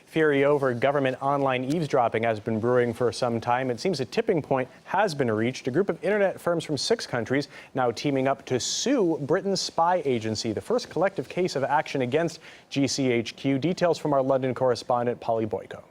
Fury over government online eavesdropping has been brewing for some time. It seems a tipping point has been reached. A group of internet firms from 6 countries now teaming up to sue Britain's spy agency, the first collective case of action against Gchq. Details from our London correspondent, Polly Boyko.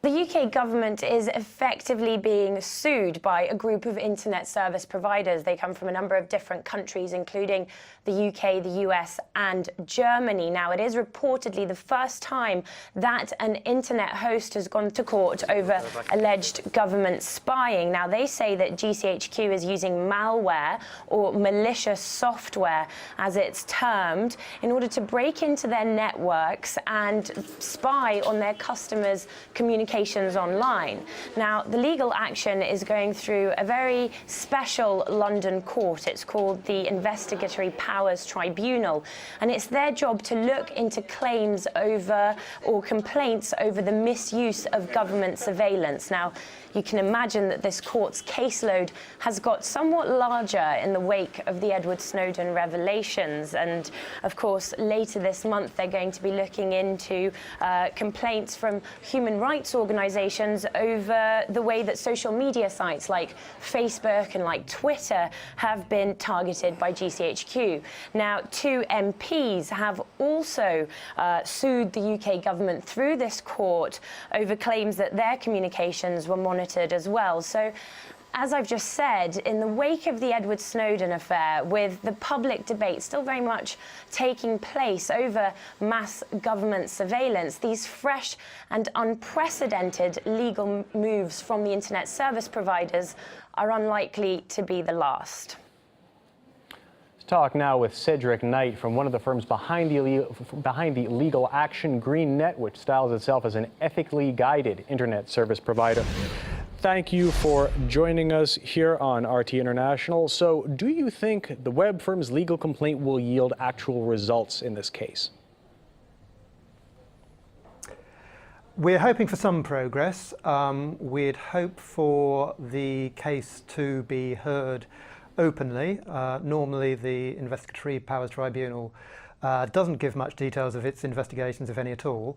The UK government is effectively being sued by a group of internet service providers. They come from a number of different countries, including the UK, the US and Germany. Now, it is reportedly the first time that an internet host has gone to court over alleged government spying. Now, they say that Gchq is using malware or malicious software, as it's termed, in order to break into their networks and spy on their customers' communications online. Now, the legal action is going through a very special London court. It's called the Investigatory Powers Tribunal, and it's their job to look into claims over or complaints over the misuse of government surveillance. Now, you can imagine that this court's caseload has got somewhat larger in the wake of the Edward Snowden revelations. And of course, later this month, they're going to be looking into complaints from human rights organizations over the way that social media sites like Facebook and like Twitter have been targeted by Gchq. Now, 2 MPs have also sued the UK government through this court over claims that their communications were monitored as well. So, as I've just said, in the wake of the Edward Snowden affair, with the public debate still very much taking place over mass government surveillance, these fresh and unprecedented legal moves from the internet service providers are unlikely to be the last. Let's talk now with Cedric Knight from one of the firms behind the legal action, GreenNet, which styles itself as an ethically guided internet service provider. Thank you for joining us here on RT International. So, do you think the web firm's legal complaint will yield actual results in this case? We're hoping for some progress. We'd hope for the case to be heard openly. Normally, the Investigatory Powers Tribunal doesn't give much details of its investigations, if any at all.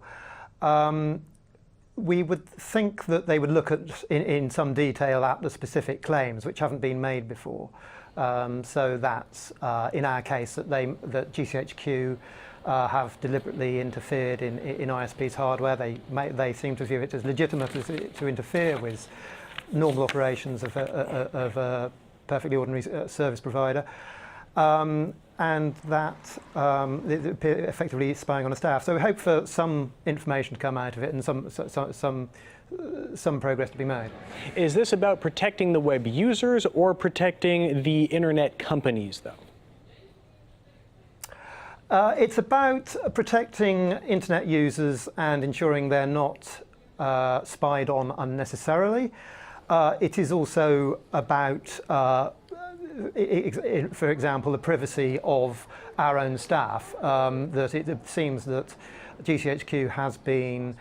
We would think that they would look at, in some detail, at the specific claims which haven't been made before. So that's, in our case, that Gchq have deliberately interfered in ISP's hardware. They seem to view it as legitimate to interfere with normal operations of a perfectly ordinary service provider. And that effectively spying on a staff. So we hope for some information to come out of it and some progress to be made. Is this about protecting the web users or protecting the internet companies, though? It's about protecting internet users and ensuring they're not spied on unnecessarily. It is also about for example, the privacy of our own staff. That it seems that Gchq has been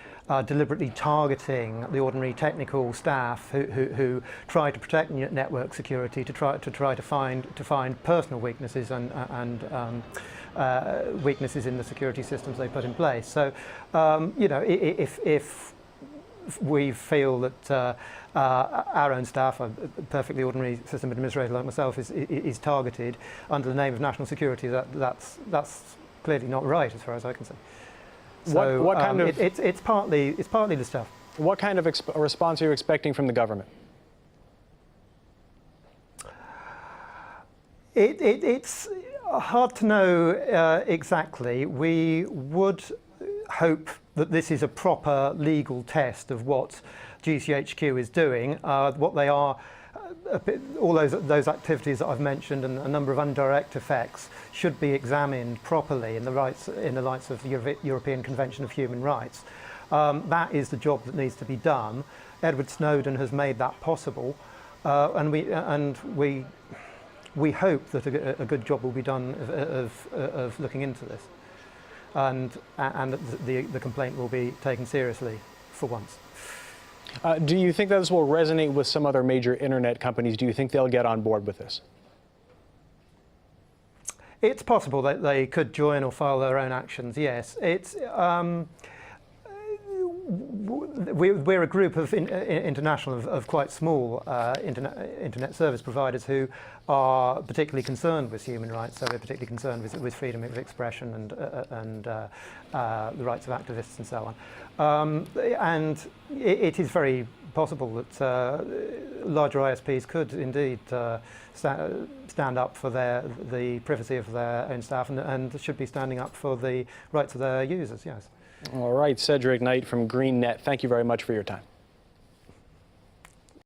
deliberately targeting the ordinary technical staff who try to protect network security, to try to find personal weaknesses and weaknesses in the security systems they put in place. So, you know, if we feel that our own staff, a perfectly ordinary system administrator like myself, is targeted under the name of national security, that's clearly not right, as far as I can see. So what kind of it's partly the stuff. What kind of response are you expecting from the government? It's hard to know exactly. We would hope that this is a proper legal test of what Gchq is doing, what they are. All those activities that I've mentioned and a number of indirect effects should be examined properly in the lights of the European Convention of Human Rights. That is the job that needs to be done. Edward Snowden has made that possible, and we hope that a good job will be done of looking into this, and the complaint will be taken seriously for once. Do you think that this will resonate with some other major internet companies? Do you think they'll get on board with this? It's possible that they could join or file their own actions, yes. It's we're a group of international of quite small internet service providers who are particularly concerned with human rights. So we're particularly concerned with freedom of expression and the rights of activists and so on. And it is very possible that larger ISPs could indeed stand up for the privacy of their own staff and should be standing up for the rights of their users, yes. All right, Cedric Knight from GreenNet, thank you very much for your time.